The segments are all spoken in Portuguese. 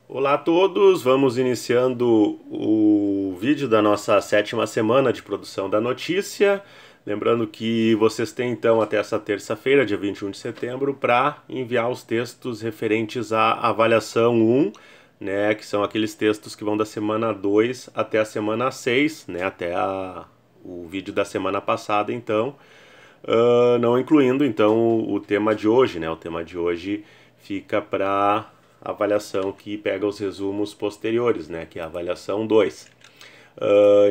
Olá a todos, vamos iniciando o vídeo da nossa 7ª semana de produção da notícia. Lembrando que vocês têm então até essa terça-feira, dia 21 de setembro, para enviar os textos referentes à avaliação 1, né, que são aqueles textos que vão da semana 2 até a semana 6, né, o vídeo da semana passada, então, não incluindo então o tema de hoje, né, o tema de hoje fica para avaliação que pega os resumos posteriores, né, que é a avaliação 2.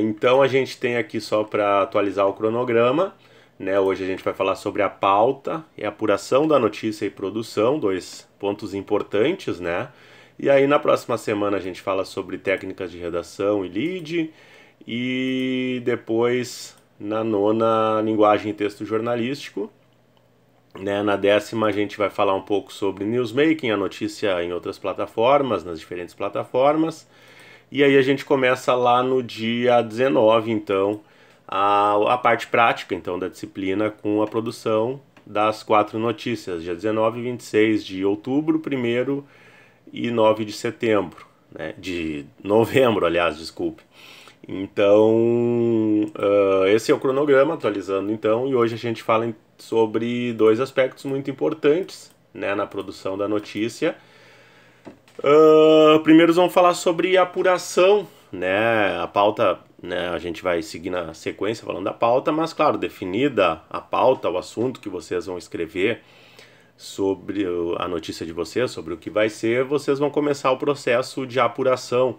Então a gente tem aqui só para atualizar o cronograma, né, hoje a gente vai falar sobre a pauta e a apuração da notícia e produção, dois pontos importantes, né, e aí na próxima semana a gente fala sobre técnicas de redação e lead, e depois na nona, linguagem e texto jornalístico, né, na 10ª a gente vai falar um pouco sobre newsmaking, a notícia em outras plataformas, nas diferentes plataformas. E aí a gente começa lá no dia 19, então, a parte prática então da disciplina com a produção das 4 notícias, dia 19 e 26 de outubro, 1º e 9 de setembro, né, de novembro, aliás, desculpe. Então, esse é o cronograma, atualizando então, e hoje a gente fala sobre dois aspectos muito importantes, né, na produção da notícia. Primeiro vamos falar sobre apuração, né, a pauta, né, a gente vai seguir na sequência falando da pauta, mas claro, definida a pauta, o assunto que vocês vão escrever sobre a notícia de vocês, sobre o que vai ser, vocês vão começar o processo de apuração,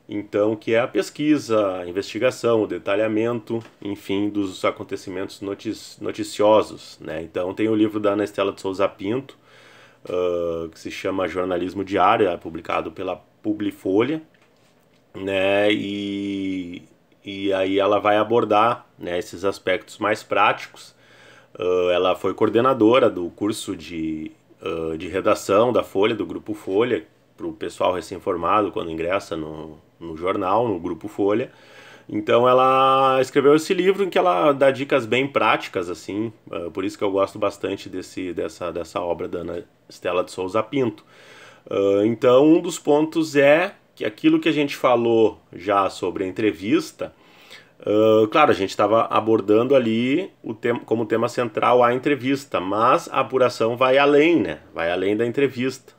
então, que é a pesquisa, a investigação, o detalhamento, enfim, dos acontecimentos noticiosos, né? Então tem o livro da Ana Estela de Souza Pinto, que se chama Jornalismo Diário, é publicado pela Publifolha, né? E aí ela vai abordar, né, esses aspectos mais práticos. Ela foi coordenadora do curso de redação da Folha, do Grupo Folha, para o pessoal recém-formado quando ingressa no jornal, no Grupo Folha. Então ela escreveu esse livro em que ela dá dicas bem práticas, assim, por isso que eu gosto bastante dessa obra da Ana Estela de Souza Pinto. Então um dos pontos é que aquilo que a gente falou já sobre a entrevista, claro, a gente estava abordando ali como tema central a entrevista, mas a apuração vai além, né? Vai além da entrevista.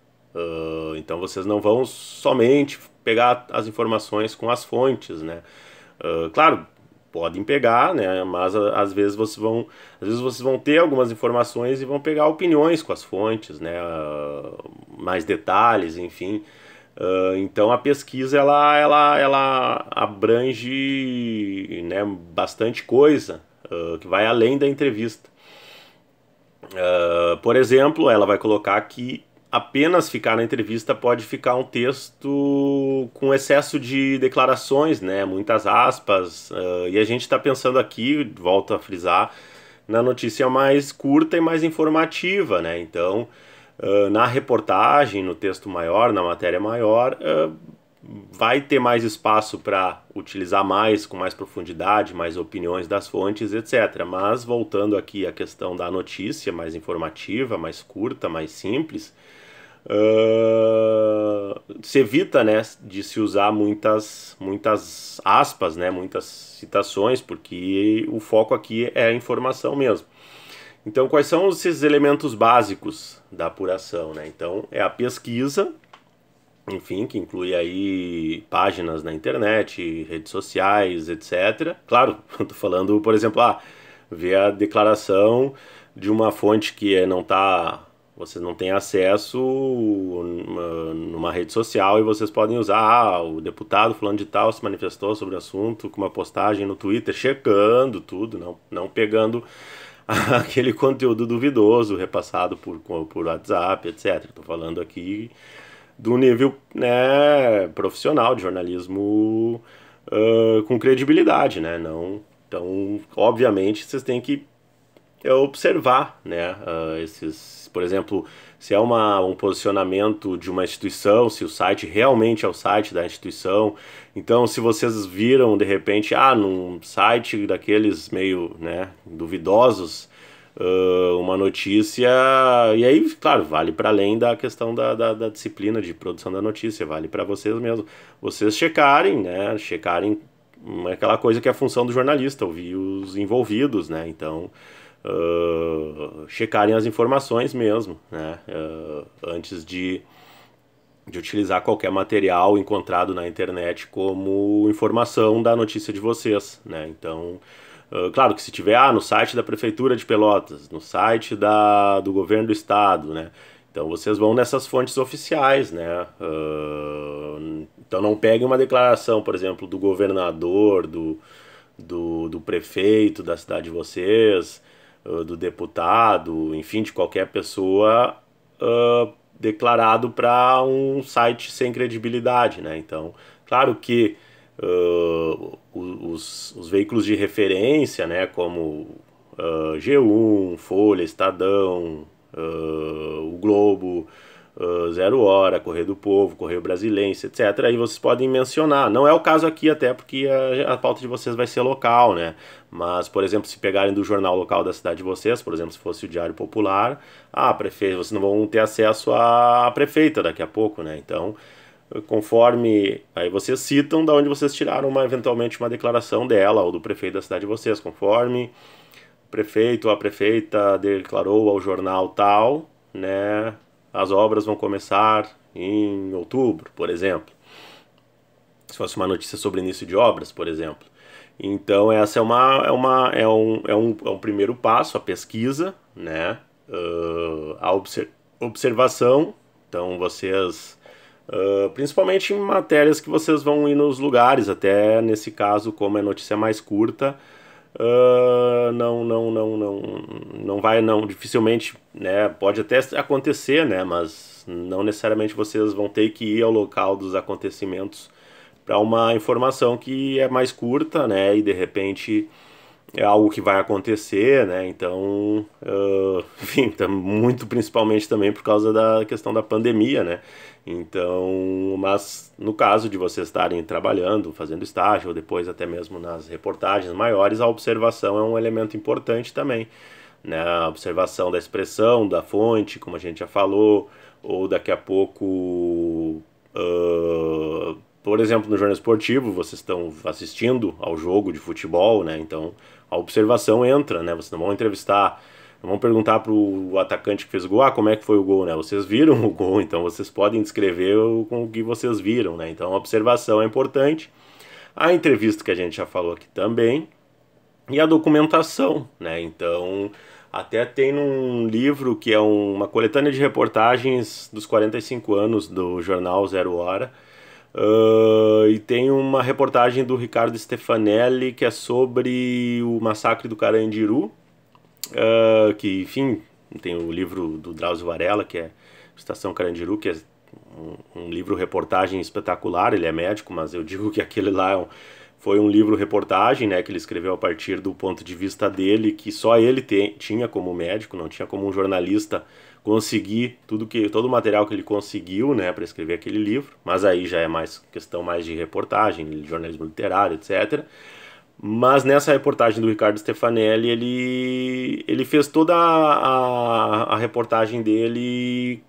Então vocês não vão somente pegar as informações com as fontes, né? Claro, podem pegar, né? Mas às vezes vocês vão ter algumas informações e vão pegar opiniões com as fontes, né? Mais detalhes, enfim. Então a pesquisa ela abrange, né, bastante coisa que vai além da entrevista. Por exemplo, ela vai colocar que apenas ficar na entrevista pode ficar um texto com excesso de declarações, né? Muitas aspas. E a gente está pensando aqui, volto a frisar, na notícia mais curta e mais informativa, né? Então, na reportagem, no texto maior, na matéria maior, vai ter mais espaço para utilizar mais, com mais profundidade, mais opiniões das fontes, etc. Mas voltando aqui à questão da notícia mais informativa, mais curta, mais simples, se evita, né, de se usar muitas aspas, né, muitas citações, porque o foco aqui é a informação mesmo. Então, quais são esses elementos básicos da apuração, né? Então, é a pesquisa, enfim, que inclui aí páginas na internet, redes sociais, etc. Claro, eu tô falando, por exemplo, ver a declaração de uma fonte que não tá, vocês não têm acesso numa rede social e vocês podem usar, o deputado fulano de tal se manifestou sobre o assunto com uma postagem no Twitter, checando tudo, não pegando aquele conteúdo duvidoso repassado por WhatsApp, etc. Estou falando aqui do nível, né, profissional de jornalismo, com credibilidade, né? Não, então, obviamente, vocês têm que observar, né, por exemplo, se é um posicionamento de uma instituição, se o site realmente é o site da instituição. Então, se vocês viram de repente, num site daqueles meio, né, duvidosos, uma notícia, e aí, claro, vale para além da questão da disciplina de produção da notícia, vale para vocês mesmos, vocês checarem, né, checarem aquela coisa que é a função do jornalista, ouvir os envolvidos, né, então, checarem as informações mesmo, né, antes de utilizar qualquer material encontrado na internet como informação da notícia de vocês, né? Então, claro que se tiver no site da Prefeitura de Pelotas, no site do governo do estado, né? Então vocês vão nessas fontes oficiais, né? Então não peguem uma declaração, por exemplo, do governador, do prefeito da cidade de vocês, do deputado, enfim, de qualquer pessoa declarado para um site sem credibilidade, né? Então, claro que os veículos de referência, né, como G1, Folha, Estadão, o Globo, Zero Hora, Correio do Povo, Correio Brasilense, etc. Aí vocês podem mencionar. Não é o caso aqui, até porque a pauta de vocês vai ser local, né? Mas, por exemplo, se pegarem do jornal local da cidade de vocês, por exemplo, se fosse o Diário Popular, prefeito, vocês não vão ter acesso à prefeita daqui a pouco, né? Então, conforme aí vocês citam da onde vocês tiraram eventualmente uma declaração dela ou do prefeito da cidade de vocês, conforme o prefeito ou a prefeita declarou ao jornal tal, né? As obras vão começar em outubro, por exemplo. Se fosse uma notícia sobre início de obras, por exemplo. Então essa é um primeiro passo, a pesquisa, né? A observação. Então vocês, principalmente em matérias que vocês vão ir nos lugares, até nesse caso, como é notícia mais curta, não vai, dificilmente, né, pode até acontecer, né, mas não necessariamente vocês vão ter que ir ao local dos acontecimentos para uma informação que é mais curta, né, e de repente é algo que vai acontecer, né, então, enfim, muito principalmente também por causa da questão da pandemia, né, então, mas no caso de vocês estarem trabalhando, fazendo estágio, ou depois até mesmo nas reportagens maiores, a observação é um elemento importante também, né, a observação da expressão, da fonte, como a gente já falou, ou daqui a pouco, por exemplo, no jornal esportivo, vocês estão assistindo ao jogo de futebol, né? Então a observação entra, né? Vocês não vão entrevistar, não vão perguntar para o atacante que fez o gol, como é que foi o gol, né? Vocês viram o gol, então vocês podem descrever com o que vocês viram, né? Então a observação é importante. A entrevista que a gente já falou aqui também. E a documentação, né? Então, até tem um livro que é uma coletânea de reportagens dos 45 anos do jornal Zero Hora. E tem uma reportagem do Ricardo Stefanelli que é sobre o massacre do Carandiru, que, enfim, tem o livro do Drauzio Varela, que é Estação Carandiru, que é um livro-reportagem espetacular. Ele é médico, mas eu digo que aquele lá foi um livro-reportagem, né, que ele escreveu a partir do ponto de vista dele, que só ele tinha como médico, não tinha como um jornalista conseguir todo o material que ele conseguiu, né, para escrever aquele livro, mas aí já é mais questão mais de reportagem, de jornalismo literário, etc. Mas nessa reportagem do Ricardo Stefanelli, ele fez toda a reportagem dele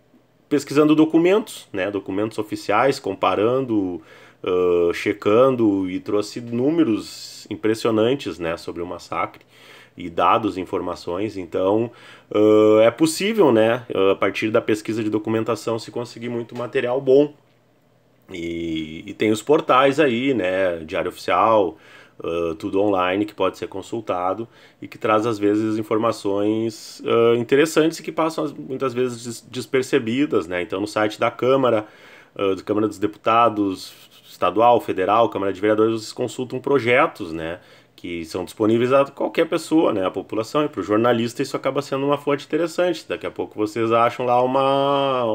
pesquisando documentos, né, documentos oficiais, comparando, checando, e trouxe números impressionantes, né, sobre o massacre e dados, informações. Então é possível, né, a partir da pesquisa de documentação, se conseguir muito material bom. E tem os portais aí, né, Diário Oficial, tudo online, que pode ser consultado e que traz às vezes informações interessantes e que passam muitas vezes despercebidas, né? Então no site da Câmara, Câmara dos Deputados, estadual, federal, Câmara de Vereadores, vocês consultam projetos, né, que são disponíveis a qualquer pessoa, né, a população, e para o jornalista isso acaba sendo uma fonte interessante. Daqui a pouco vocês acham lá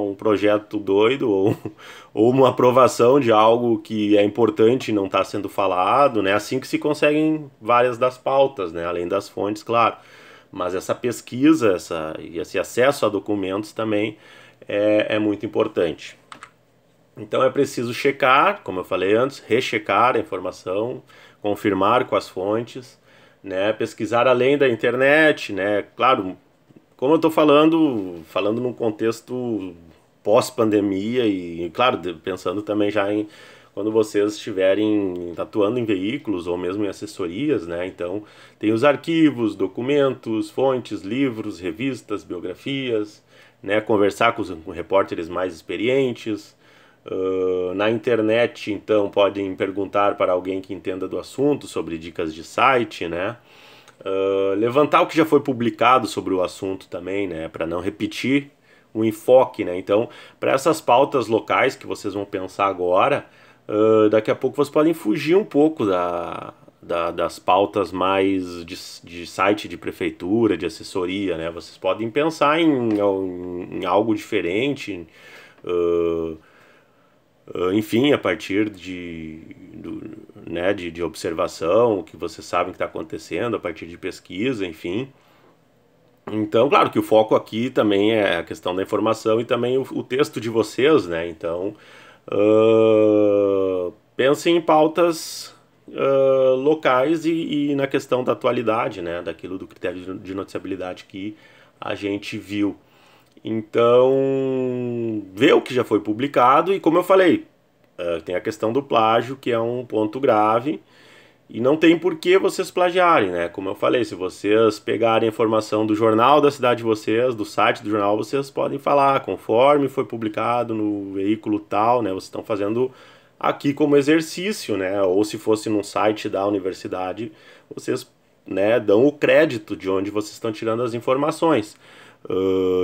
um projeto doido ou uma aprovação de algo que é importante e não está sendo falado, né, assim que se conseguem várias das pautas, né, além das fontes, claro. Mas essa pesquisa e esse acesso a documentos também é muito importante. Então é preciso checar, como eu falei antes, rechecar a informação, confirmar com as fontes, né? Pesquisar além da internet, né? Claro, como eu estou falando num contexto pós-pandemia e, claro, pensando também já em quando vocês estiverem atuando em veículos ou mesmo em assessorias, né? Então, tem os arquivos, documentos, fontes, livros, revistas, biografias, né? Conversar com repórteres mais experientes. Na internet, então, podem perguntar para alguém que entenda do assunto sobre dicas de site, né? Levantar o que já foi publicado sobre o assunto também, né? Para não repetir o enfoque, né? Então, para essas pautas locais que vocês vão pensar agora, daqui a pouco vocês podem fugir um pouco das pautas mais de site de prefeitura, de assessoria, né? Vocês podem pensar em algo diferente, enfim, a partir de observação, o que vocês sabem que está acontecendo, a partir de pesquisa, enfim. Então, claro que o foco aqui também é a questão da informação e também o texto de vocês, né? Então, pensem em pautas locais e na questão da atualidade, né? Daquilo do critério de noticiabilidade que a gente viu. Então, vê o que já foi publicado e, como eu falei, tem a questão do plágio, que é um ponto grave, e não tem por que vocês plagiarem, né? Como eu falei, se vocês pegarem a informação do jornal da cidade de vocês, do site do jornal, vocês podem falar, conforme foi publicado no veículo tal, né? Vocês estão fazendo aqui como exercício, né? Ou se fosse num site da universidade, vocês, né, dão o crédito de onde vocês estão tirando as informações.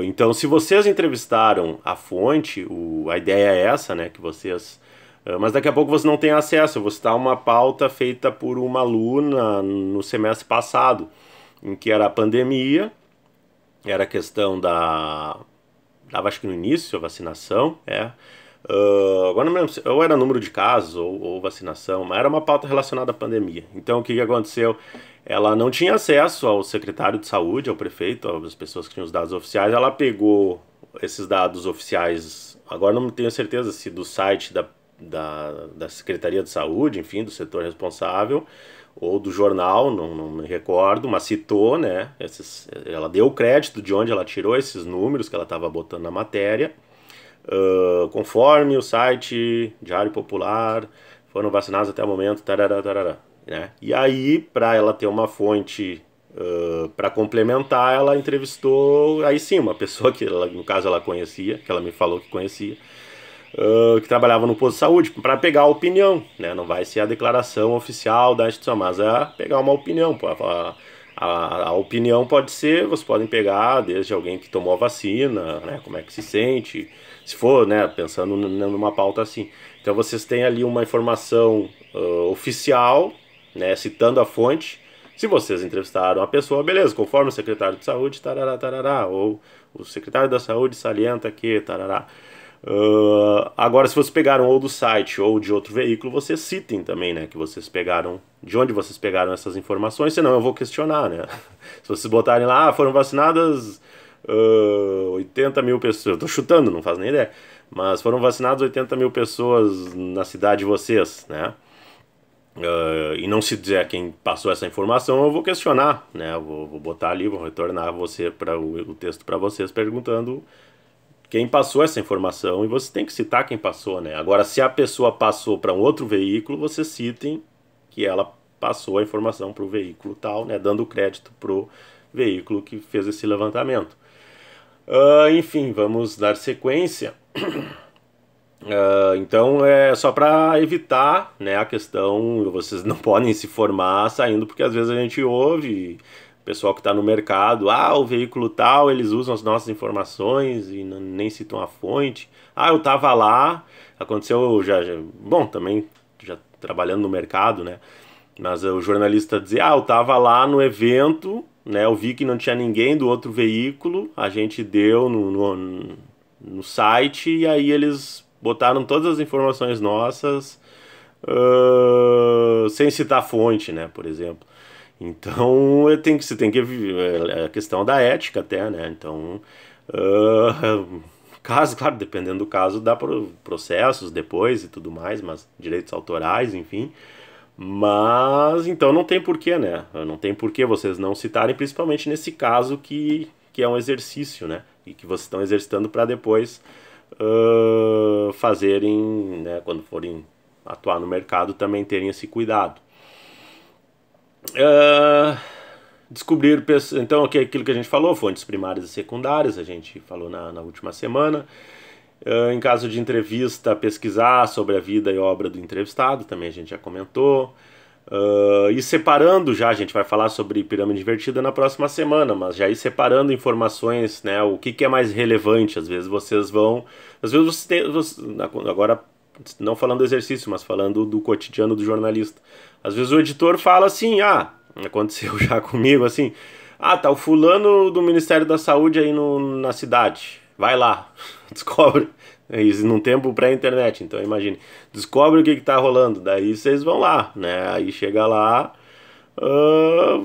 Então, se vocês entrevistaram a fonte, a ideia é essa, né? Que vocês... mas daqui a pouco você não tem acesso. Eu vou citar uma pauta feita por uma aluna no semestre passado, em que era a pandemia, era a questão acho que no início, a vacinação, agora não me lembro, ou era número de casos ou vacinação, mas era uma pauta relacionada à pandemia. Então, o que aconteceu? Ela não tinha acesso ao secretário de saúde, ao prefeito, às pessoas que tinham os dados oficiais. Ela pegou esses dados oficiais, agora não tenho certeza se do site da Secretaria de Saúde, enfim, do setor responsável, ou do jornal, não me recordo, mas citou, né? Ela deu o crédito de onde ela tirou esses números que ela estava botando na matéria. Conforme o site Diário Popular, foram vacinados até o momento, tarará, tarará, né? E aí, para ela ter uma fonte para complementar, ela entrevistou, aí sim, uma pessoa que no caso ela conhecia, que ela me falou que conhecia, que trabalhava no posto de saúde, para pegar a opinião, né? Não vai ser a declaração oficial da instituição, mas é pegar uma opinião. A opinião pode ser, vocês podem pegar desde alguém que tomou a vacina, né? Como é que se sente, se for, né? Pensando numa pauta assim. Então vocês têm ali uma informação oficial, né? Citando a fonte. Se vocês entrevistaram a pessoa, beleza, conforme o secretário de saúde, tarará, tarará, ou o secretário da saúde salienta que, tarará. Agora, se vocês pegaram ou do site ou de outro veículo, vocês citem também, né, que vocês pegaram, de onde vocês pegaram essas informações, senão eu vou questionar, né? Se vocês botarem lá, foram vacinadas 80 mil pessoas, eu tô chutando, não faço nem ideia, mas foram vacinadas 80 mil pessoas na cidade de vocês, né? E não se dizer quem passou essa informação, eu vou questionar, né? Eu vou botar ali, vou retornar o texto para vocês perguntando quem passou essa informação, e você tem que citar quem passou, né? Agora, se a pessoa passou para um outro veículo, vocês citem que ela passou a informação para o veículo tal, né? Dando crédito pro veículo que fez esse levantamento. Enfim, vamos dar sequência. Então é só para evitar, né, a questão, vocês não podem se formar saindo, porque às vezes a gente ouve pessoal que está no mercado, o veículo tal, eles usam as nossas informações e nem citam a fonte. Eu tava lá, aconteceu bom, também já trabalhando no mercado, né, mas o jornalista dizia, eu tava lá no evento, né, eu vi que não tinha ninguém do outro veículo, a gente deu no site e aí eles botaram todas as informações nossas sem citar a fonte, né, por exemplo. Então você tem que é a questão da ética até, né? Então, caso, claro, dependendo do caso, dá processos depois e tudo mais, mas direitos autorais, enfim. Mas então não tem porquê, né? Não tem porquê vocês não citarem, principalmente nesse caso que é um exercício, né? E que vocês estão exercitando para depois fazerem, né? Quando forem atuar no mercado, também terem esse cuidado. Descobrir, então, aquilo que a gente falou, fontes primárias e secundárias, a gente falou na última semana. Em caso de entrevista, pesquisar sobre a vida e obra do entrevistado, também a gente já comentou. E separando já, a gente vai falar sobre pirâmide invertida na próxima semana, mas já ir separando informações, né, o que é mais relevante. Às vezes vocês vão. Às vezes agora, não falando do exercício, mas falando do cotidiano do jornalista. Às vezes o editor fala assim, aconteceu já comigo, assim, tá o fulano do Ministério da Saúde aí na cidade, vai lá, descobre, isso num tempo pré-internet, então imagine, descobre o que tá rolando, daí vocês vão lá, né, aí chega lá,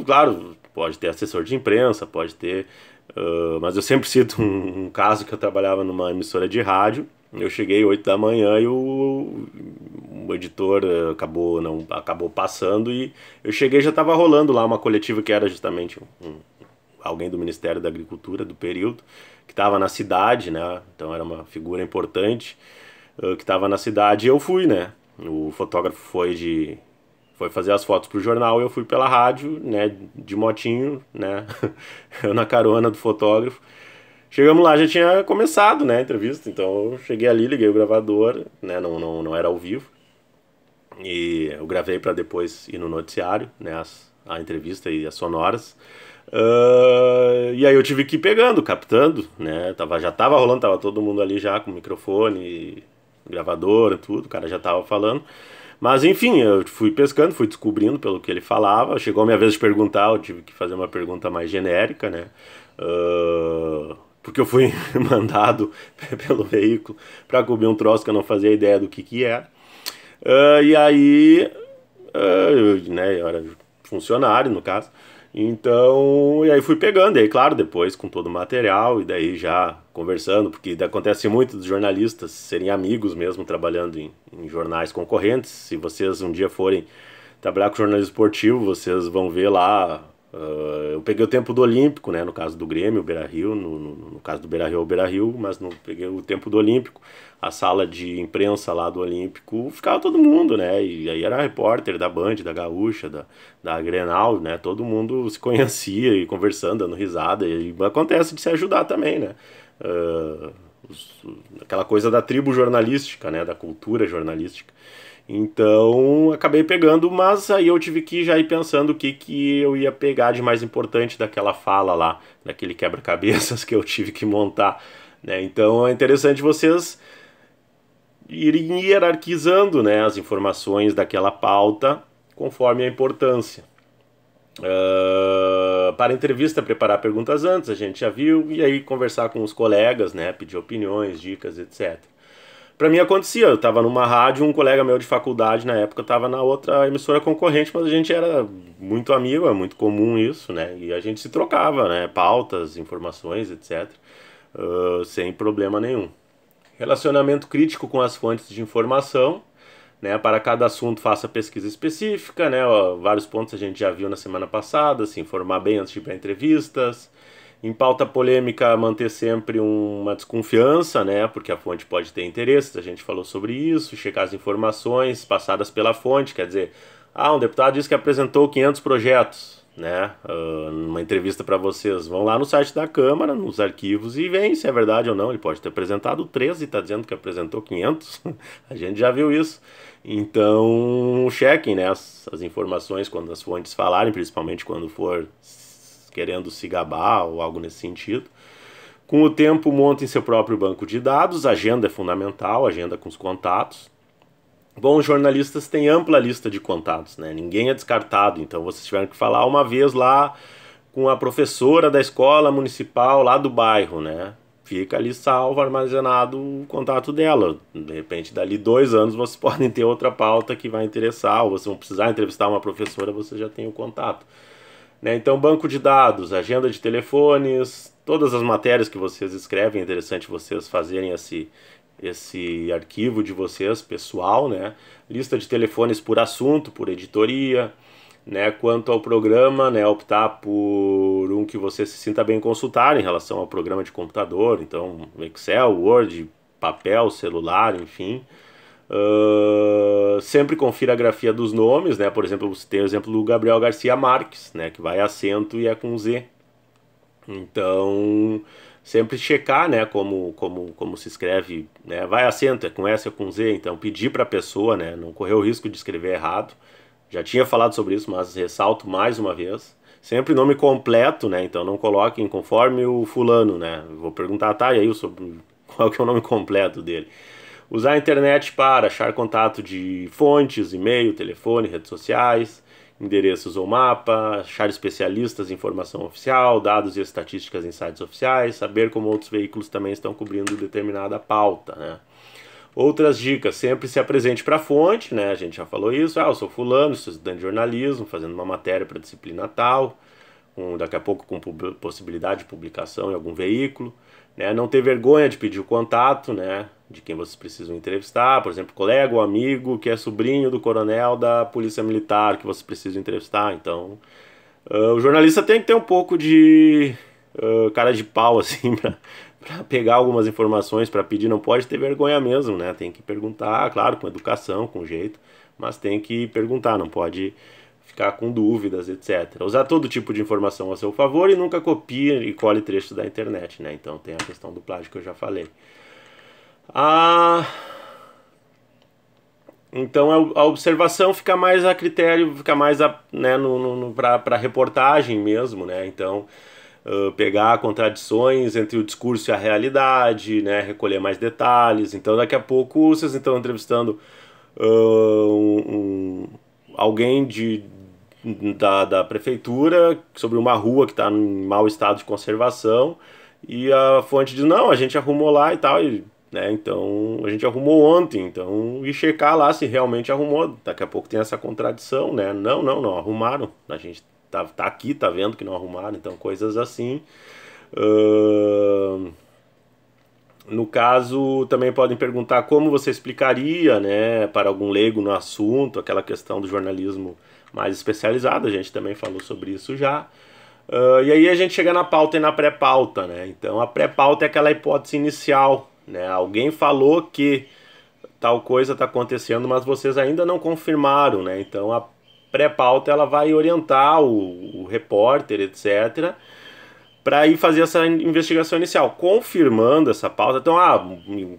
claro, pode ter assessor de imprensa, pode ter, mas eu sempre cito um caso que eu trabalhava numa emissora de rádio. Eu cheguei 8 da manhã e o editor acabou passando, e eu cheguei e já estava rolando lá uma coletiva que era justamente alguém do Ministério da Agricultura do período, que estava na cidade, né? Então era uma figura importante, que estava na cidade, e eu fui, né? O fotógrafo foi fazer as fotos pro jornal, e eu fui pela rádio, né, de motinho, né? Eu na carona do fotógrafo. Chegamos lá, já tinha começado, né, a entrevista, então eu cheguei ali, liguei o gravador, né, não era ao vivo, e eu gravei para depois ir no noticiário, né, a entrevista e as sonoras. E aí eu tive que ir pegando, captando, né, já tava rolando, tava todo mundo ali já com microfone, gravador, tudo, o cara já tava falando. Mas enfim, eu fui pescando, fui descobrindo pelo que ele falava. Chegou a minha vez de perguntar, eu tive que fazer uma pergunta mais genérica, né? Porque eu fui mandado pelo veículo para cobrir um troço que eu não fazia ideia do que era. E aí, eu era funcionário no caso. Então, e aí fui pegando, e aí claro, depois com todo o material, e daí já conversando, porque acontece muito dos jornalistas serem amigos mesmo, trabalhando em jornais concorrentes. Se vocês um dia forem trabalhar com jornalismo esportivo, vocês vão ver lá. Eu peguei o tempo do Olímpico, né? No caso do Grêmio, o Beira-Rio, no caso do Beira-Rio, o Beira-Rio, mas não peguei o tempo do Olímpico. A sala de imprensa lá do Olímpico ficava todo mundo, né? E aí era repórter da Band, da Gaúcha, da Grenal, né? Todo mundo se conhecia e conversando, dando risada. E acontece de se ajudar também, né? Aquela coisa da tribo jornalística, né? Da cultura jornalística. Então acabei pegando, mas aí eu tive que já ir pensando o que eu ia pegar de mais importante daquela fala lá, daquele quebra-cabeças que eu tive que montar, né? Então é interessante vocês irem hierarquizando, né, as informações daquela pauta conforme a importância. Para a entrevista, preparar perguntas antes, a gente já viu, e aí conversar com os colegas, né, pedir opiniões, dicas, etc. Pra mim acontecia, eu tava numa rádio, um colega meu de faculdade na época tava na outra emissora concorrente, mas a gente era muito amigo, é muito comum isso, né? E a gente se trocava, né? Pautas, informações, etc. Sem problema nenhum. Relacionamento crítico com as fontes de informação, né? Para cada assunto faça pesquisa específica, né? Vários pontos a gente já viu na semana passada, se informar bem antes de ir para entrevistas. Em pauta polêmica, manter sempre uma desconfiança, né? Porque a fonte pode ter interesses, a gente falou sobre isso. Checar as informações passadas pela fonte, quer dizer, um deputado disse que apresentou 500 projetos, né? Numa entrevista para vocês, vão lá no site da Câmara, nos arquivos, e veem se é verdade ou não. Ele pode ter apresentado 13 e está dizendo que apresentou 500. A gente já viu isso. Então, chequem, né, as informações quando as fontes falarem, principalmente quando for querendo se gabar ou algo nesse sentido. Com o tempo, montem seu próprio banco de dados. Agenda é fundamental, agenda com os contatos. Bons jornalistas têm ampla lista de contatos, né? Ninguém é descartado. Então vocês tiveram que falar uma vez lá com a professora da escola municipal lá do bairro, né? Fica ali salvo, armazenado o contato dela. De repente, dali 2 anos, vocês podem ter outra pauta que vai interessar, ou vocês vão precisar entrevistar uma professora, você já tem o contato. Né? Então, banco de dados, agenda de telefones, todas as matérias que vocês escrevem, é interessante vocês fazerem esse arquivo de vocês, pessoal, né? Lista de telefones por assunto, por editoria, né? Quanto ao programa, né? Optar por um que você se sinta bem em consultar em relação ao programa de computador, então Excel, Word, papel, celular, enfim. Sempre confira a grafia dos nomes, né? Por exemplo, você tem o exemplo do Gabriel Garcia Marques, né? Que vai acento e é com Z. Então, sempre checar, né, como se escreve, né, vai acento, é com S ou com Z, então pedir para a pessoa, né, não correr o risco de escrever errado. Já tinha falado sobre isso, mas ressalto mais uma vez. Sempre nome completo, né, então não coloquem conforme o fulano, né. Vou perguntar, tá, e aí sobre qual que é o nome completo dele. Usar a internet para achar contato de fontes, e-mail, telefone, redes sociais, endereços ou mapa, achar especialistas em informação oficial, dados e estatísticas em sites oficiais, saber como outros veículos também estão cobrindo determinada pauta, né? Outras dicas, sempre se apresente para a fonte, né? A gente já falou isso, eu sou fulano, sou estudante de jornalismo, fazendo uma matéria para disciplina tal, daqui a pouco com possibilidade de publicação em algum veículo, né? Não ter vergonha de pedir o contato, né, de quem vocês precisam entrevistar, por exemplo, colega ou amigo que é sobrinho do coronel da Polícia Militar que vocês precisam entrevistar. Então, o jornalista tem que ter um pouco de cara de pau, assim, para pegar algumas informações, para pedir, não pode ter vergonha mesmo, né? Tem que perguntar, claro, com educação, com jeito, mas tem que perguntar, não pode ficar com dúvidas, etc. Usar todo tipo de informação a seu favor e nunca copie e cole trechos da internet, né? Então tem a questão do plágio que eu já falei. Então a observação fica mais a critério, fica mais né, para reportagem mesmo, né? Então pegar contradições entre o discurso e a realidade, né? Recolher mais detalhes. Então daqui a pouco vocês estão entrevistando alguém da prefeitura sobre uma rua que está em mau estado de conservação e a fonte diz, não, a gente arrumou lá e tal, né, então a gente arrumou ontem, então e checar lá se realmente arrumou. Daqui a pouco tem essa contradição, né? Não arrumaram, a gente tá aqui, tá vendo que não arrumaram, então coisas assim. No caso, também podem perguntar como você explicaria, né, para algum leigo no assunto, aquela questão do jornalismo mais especializado, a gente também falou sobre isso já. E aí a gente chega na pauta e na pré-pauta, né? Então a pré-pauta é aquela hipótese inicial, né? Alguém falou que tal coisa está acontecendo, mas vocês ainda não confirmaram, né? Então a pré-pauta ela vai orientar o repórter, etc., para ir fazer essa investigação inicial, confirmando essa pauta. Então,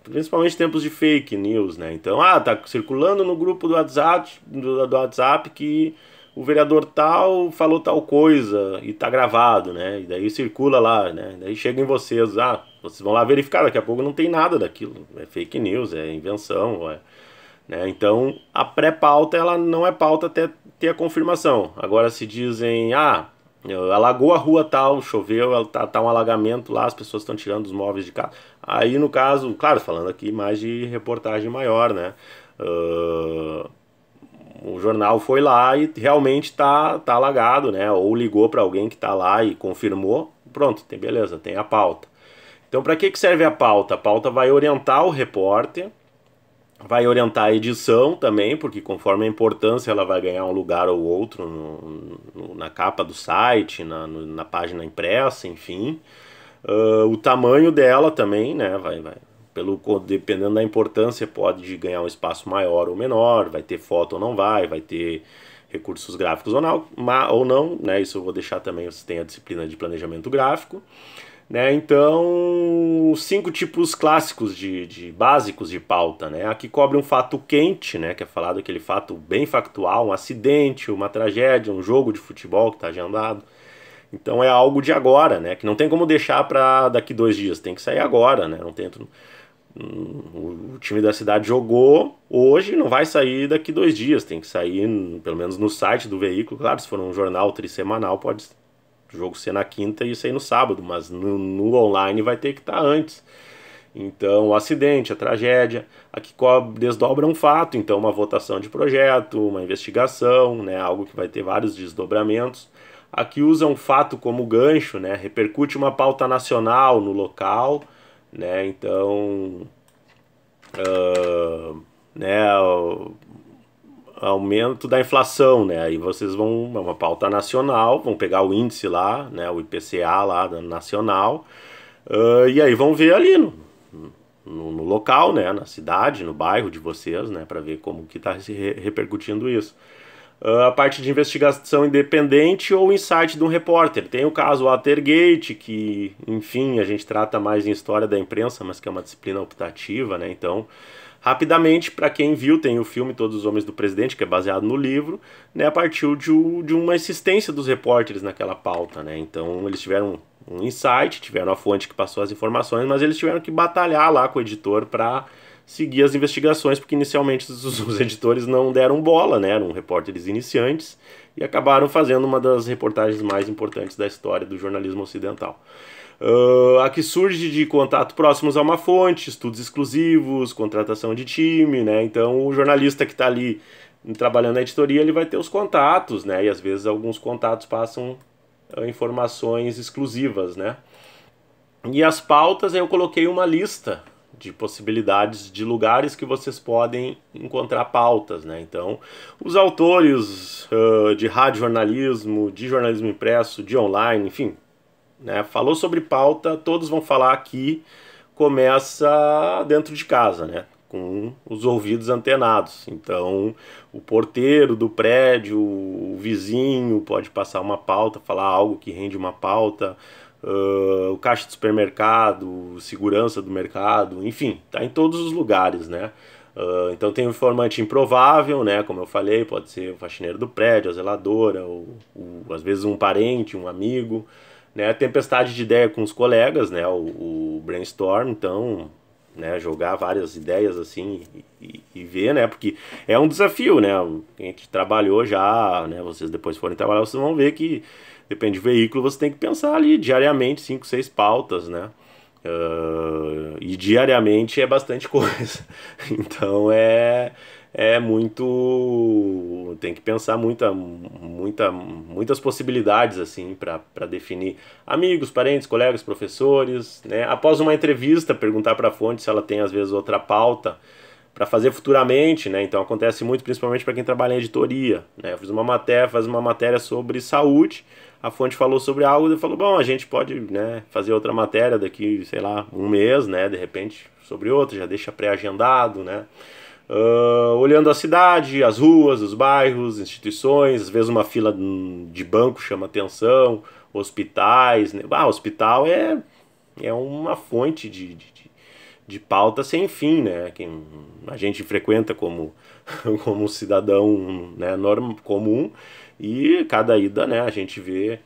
principalmente em tempos de fake news, né? Então, tá circulando no grupo do WhatsApp que o vereador tal falou tal coisa e tá gravado, né? E daí circula lá, né? Daí chega em vocês, vocês vão lá verificar, daqui a pouco não tem nada daquilo, é fake news, é invenção, né? Então, a pré-pauta ela não é pauta até ter a confirmação. Agora se dizem, alagou a rua tal, choveu, tá um alagamento lá, as pessoas estão tirando os móveis de casa. Aí no caso, claro, falando aqui mais de reportagem maior, né? O jornal foi lá e realmente tá alagado, né? Ou ligou para alguém que tá lá e confirmou. Pronto, beleza, tem a pauta. Então, para que serve a pauta? A pauta vai orientar o repórter, vai orientar a edição também, porque conforme a importância ela vai ganhar um lugar ou outro na capa do site, na página impressa, enfim. O tamanho dela também, né? Dependendo da importância, pode ganhar um espaço maior ou menor, vai ter foto ou não vai ter recursos gráficos ou não, né? Isso eu vou deixar também, você tem a disciplina de planejamento gráfico. Né, então, 5 tipos clássicos básicos de pauta, né? Aqui cobre um fato quente, né? Que é falado aquele fato bem factual, um acidente, uma tragédia, um jogo de futebol que está agendado. Então é algo de agora, né? Que não tem como deixar para daqui 2 dias, tem que sair agora, né? Não tem, o time da cidade jogou hoje, não vai sair daqui 2 dias, tem que sair pelo menos no site do veículo. Claro, se for um jornal trissemanal, pode o jogo ser na quinta e sair no sábado, mas no online vai ter que estar antes. Então, o acidente, a tragédia, aqui desdobra um fato, então uma votação de projeto, uma investigação, né, algo que vai ter vários desdobramentos. Aqui usa um fato como gancho, né, repercute uma pauta nacional no local, né, então né, o aumento da inflação, né? Aí vocês vão, é uma pauta nacional, vão pegar o índice lá, né, o IPCA lá nacional, e aí vão ver ali no local, né, na cidade, no bairro de vocês, né, para ver como que está se repercutindo isso. A parte de investigação independente ou insight de um repórter. Tem o caso Watergate, que, enfim, a gente trata mais em história da imprensa, mas que é uma disciplina optativa, né? Então, rapidamente, para quem viu, tem o filme Todos os Homens do Presidente, que é baseado no livro, né? Partiu de uma insistência dos repórteres naquela pauta, né? Então, eles tiveram um insight, tiveram a fonte que passou as informações, mas eles tiveram que batalhar lá com o editor para seguir as investigações, porque inicialmente os editores não deram bola, né? Eram repórteres iniciantes e acabaram fazendo uma das reportagens mais importantes da história do jornalismo ocidental. A que surge de contato próximos a uma fonte, estudos exclusivos, contratação de time, né? Então o jornalista que está ali trabalhando na editoria, ele vai ter os contatos, né? E às vezes alguns contatos passam informações exclusivas, né? E as pautas, eu coloquei uma lista de possibilidades de lugares que vocês podem encontrar pautas, né? Então, os autores de radiojornalismo, de jornalismo impresso, de online, enfim, né? Falou sobre pauta, todos vão falar aqui, começa dentro de casa, né? Com os ouvidos antenados. Então, o porteiro do prédio, o vizinho pode passar uma pauta, falar algo que rende uma pauta, o caixa de supermercado, segurança do mercado, enfim, tá em todos os lugares, né? Então tem um informante improvável, né? Como eu falei, pode ser o faxineiro do prédio, a zeladora, ou às vezes um parente, um amigo, né? Tempestade de ideia com os colegas, né? O brainstorm, então, né? Jogar várias ideias assim e ver, né? Porque é um desafio, né? A gente trabalhou já, né? Vocês depois forem trabalhar, vocês vão ver que depende do veículo, você tem que pensar ali diariamente 5, 6 pautas, né? E diariamente é bastante coisa. Então é muito. Tem que pensar muitas possibilidades assim para definir amigos, parentes, colegas, professores, né? Após uma entrevista, perguntar para a fonte se ela tem às vezes outra pauta para fazer futuramente, né? Então acontece muito, principalmente para quem trabalha em editoria, né? Eu fiz faz uma matéria sobre saúde, a fonte falou sobre algo e falou, bom, a gente pode, né, fazer outra matéria daqui, sei lá, um mês, né? De repente sobre outra, já deixa pré-agendado, né? Olhando a cidade, as ruas, os bairros, instituições, às vezes uma fila de banco chama atenção, hospitais, né? Hospital é uma fonte de pauta sem fim, né? Que a gente frequenta como cidadão, né, comum, e cada ida, né, a gente vê,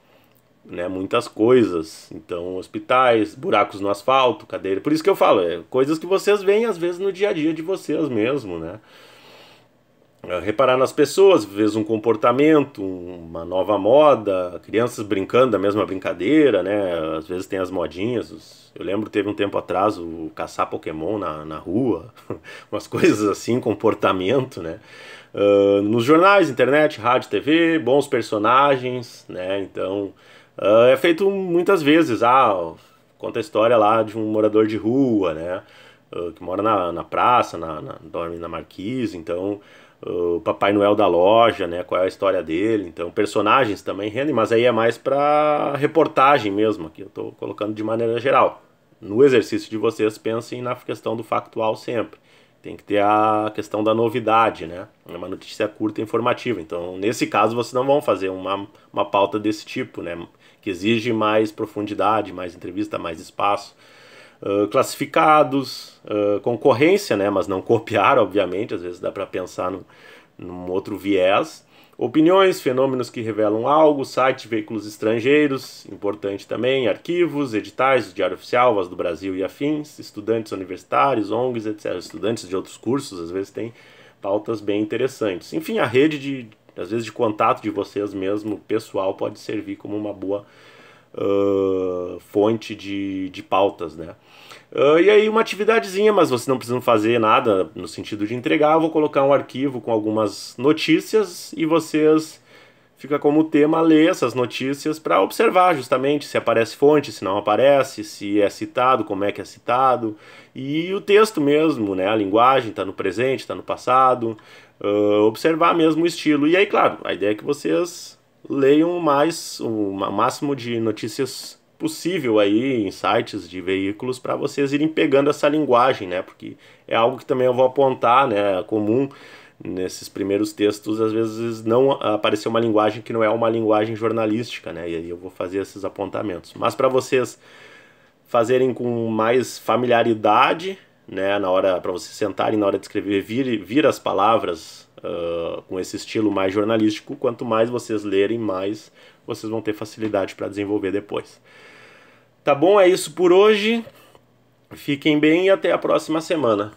né, muitas coisas. Então, hospitais, buracos no asfalto, cadeira. Por isso que eu falo, coisas que vocês veem às vezes no dia a dia de vocês mesmo, né? Reparar nas pessoas, às vezes um comportamento, uma nova moda, crianças brincando da mesma brincadeira, né? Às vezes tem as modinhas. Eu lembro, teve um tempo atrás o caçar Pokémon na rua, umas coisas assim, comportamento, né? Nos jornais, internet, rádio, TV, bons personagens, né? Então, é feito muitas vezes. Conta a história lá de um morador de rua, né? Que mora na praça, dorme na marquise, então o Papai Noel da loja, né? Qual é a história dele? Então, personagens também rendem, mas aí é mais para reportagem mesmo, aqui eu estou colocando de maneira geral. No exercício de vocês, pensem na questão do factual sempre. Tem que ter a questão da novidade, né? É uma notícia curta e informativa. Então, nesse caso, vocês não vão fazer uma pauta desse tipo, né? Que exige mais profundidade, mais entrevista, mais espaço. Classificados, concorrência, né, mas não copiar, obviamente, às vezes dá para pensar num outro viés. Opiniões, fenômenos que revelam algo, sites, veículos estrangeiros, importante também, arquivos, editais, Diário Oficial, Voz do Brasil e afins, estudantes universitários, ONGs, etc. Estudantes de outros cursos, às vezes tem pautas bem interessantes. Enfim, a rede, às vezes, de contato de vocês mesmo, pessoal, pode servir como uma boa fonte de pautas, né? E aí uma atividadezinha, mas vocês não precisam fazer nada no sentido de entregar. Eu vou colocar um arquivo com algumas notícias e vocês fica como tema ler essas notícias para observar justamente se aparece fonte, se não aparece, se é citado, como é que é citado, e o texto mesmo, né? A linguagem está no presente, está no passado, observar mesmo o estilo. E aí, claro, a ideia é que vocês leiam o máximo de notícias possível aí em sites de veículos para vocês irem pegando essa linguagem, né? Porque é algo que também eu vou apontar, né? Comum nesses primeiros textos, às vezes não apareceu uma linguagem que não é uma linguagem jornalística, né? E aí eu vou fazer esses apontamentos. Mas para vocês fazerem com mais familiaridade, né? Na hora para vocês sentarem na hora de escrever, vir as palavras com esse estilo mais jornalístico, quanto mais vocês lerem, mais vocês vão ter facilidade para desenvolver depois. Tá bom? É isso por hoje. Fiquem bem e até a próxima semana.